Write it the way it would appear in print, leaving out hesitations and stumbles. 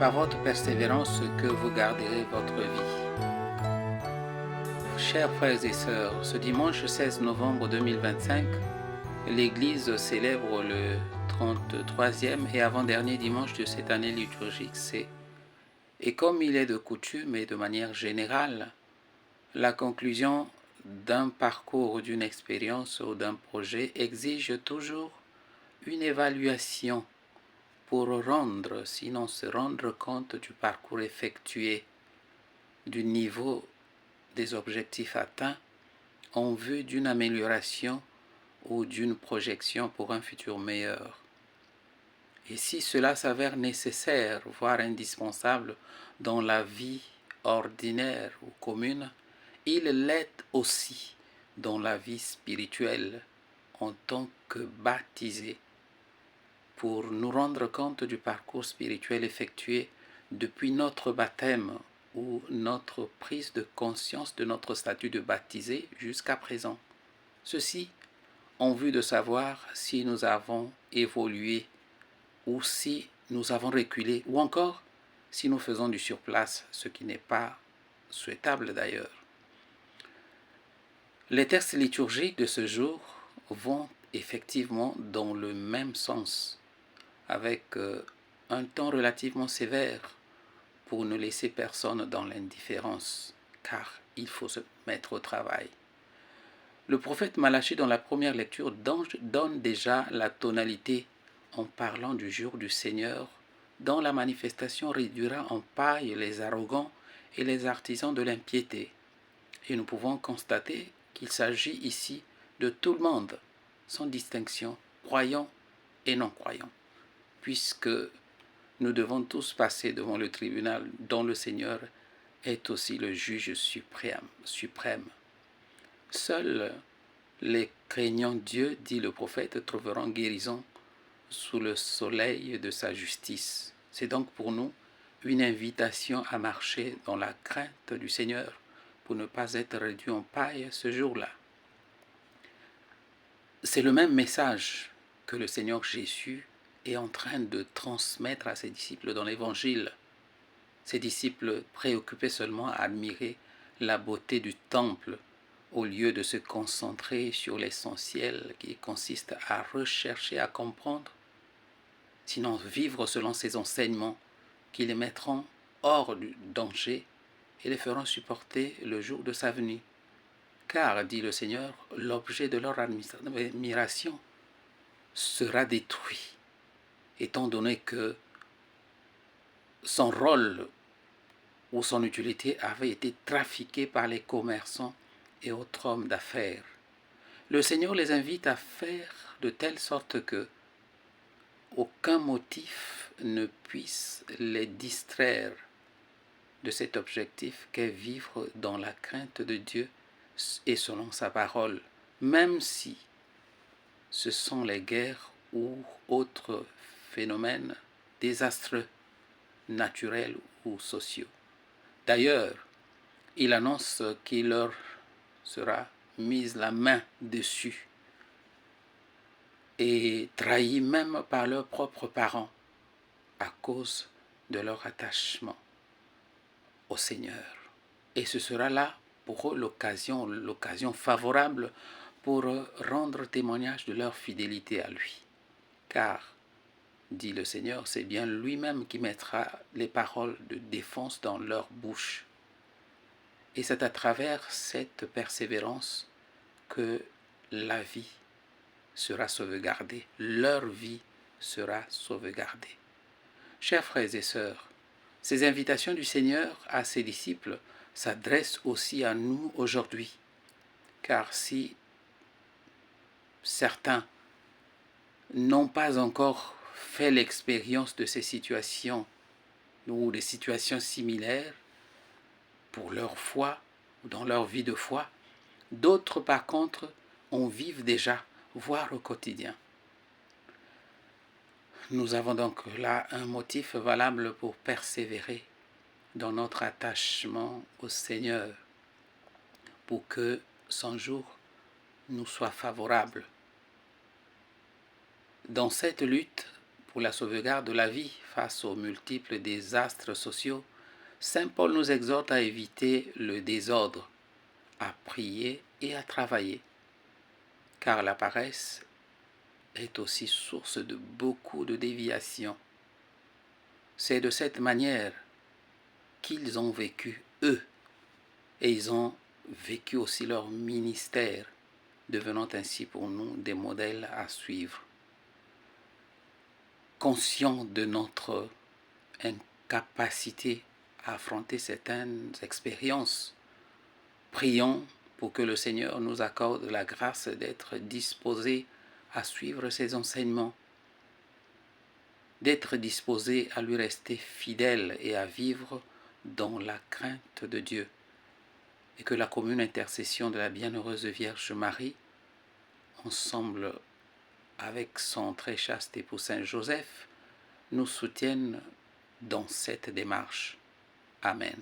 par votre persévérance que vous garderez votre vie. Chers frères et sœurs, ce dimanche 16 novembre 2025, l'Église célèbre le 33e et avant-dernier dimanche de cette année liturgique C. Et comme il est de coutume et de manière générale, la conclusion d'un parcours, d'une expérience ou d'un projet exige toujours une évaluation pour rendre, sinon se rendre compte du parcours effectué, du niveau des objectifs atteints en vue d'une amélioration ou d'une projection pour un futur meilleur. Et si cela s'avère nécessaire, voire indispensable dans la vie ordinaire ou commune, il l'est aussi dans la vie spirituelle en tant que baptisé, pour nous rendre compte du parcours spirituel effectué depuis notre baptême ou notre prise de conscience de notre statut de baptisé jusqu'à présent. Ceci en vue de savoir si nous avons évolué ou si nous avons reculé ou encore si nous faisons du surplace, ce qui n'est pas souhaitable d'ailleurs. Les textes liturgiques de ce jour vont effectivement dans le même sens, avec un ton relativement sévère pour ne laisser personne dans l'indifférence, car il faut se mettre au travail. Le prophète Malachie, dans la première lecture, donne déjà la tonalité en parlant du jour du Seigneur, dont la manifestation réduira en paille les arrogants et les artisans de l'impiété. Et nous pouvons constater qu'il s'agit ici de tout le monde, sans distinction, croyants et non-croyants, puisque nous devons tous passer devant le tribunal dont le Seigneur est aussi le juge suprême. Seuls les craignants Dieu, dit le prophète, trouveront guérison sous le soleil de sa justice. C'est donc pour nous une invitation à marcher dans la crainte du Seigneur pour ne pas être réduit en paille ce jour-là. C'est le même message que le Seigneur Jésus est en train de transmettre à ses disciples dans l'Évangile. Ses disciples préoccupés seulement à admirer la beauté du temple au lieu de se concentrer sur l'essentiel qui consiste à rechercher, à comprendre, sinon vivre selon ses enseignements qui les mettront hors du danger et les feront supporter le jour de sa venue. Car, dit le Seigneur, l'objet de leur admiration sera détruit, étant donné que son rôle ou son utilité avait été trafiquée par les commerçants et autres hommes d'affaires. Le Seigneur les invite à faire de telle sorte que aucun motif ne puisse les distraire de cet objectif qu'est vivre dans la crainte de Dieu et selon sa parole, même si ce sont les guerres ou autres phénomènes désastreux, naturels ou sociaux. D'ailleurs, il annonce qu'il leur sera mise la main dessus et trahi même par leurs propres parents à cause de leur attachement au Seigneur. Et ce sera là pour eux l'occasion favorable pour rendre témoignage de leur fidélité à lui. Car, dit le Seigneur, c'est bien lui-même qui mettra les paroles de défense dans leur bouche. Et c'est à travers cette persévérance que la vie sera sauvegardée, leur vie sera sauvegardée. Chers frères et sœurs, ces invitations du Seigneur à ses disciples s'adressent aussi à nous aujourd'hui, car si certains n'ont pas encore fait l'expérience de ces situations ou des situations similaires pour leur foi ou dans leur vie de foi, d'autres par contre en vivent déjà, voire au quotidien. Nous avons donc là un motif valable pour persévérer dans notre attachement au Seigneur, pour que son jour nous soit favorable. Dans cette lutte pour la sauvegarde de la vie face aux multiples désastres sociaux, Saint Paul nous exhorte à éviter le désordre, à prier et à travailler, car la paresse est aussi source de beaucoup de déviations. C'est de cette manière qu'ils ont vécu eux, et ils ont vécu aussi leur ministère, devenant ainsi pour nous des modèles à suivre. Conscients de notre incapacité à affronter certaines expériences, prions pour que le Seigneur nous accorde la grâce d'être disposés à suivre ses enseignements, d'être disposés à lui rester fidèles et à vivre dans la crainte de Dieu, et que la commune intercession de la bienheureuse Vierge Marie, ensemble avec son très chaste époux Saint Joseph, nous soutienne dans cette démarche. Amen.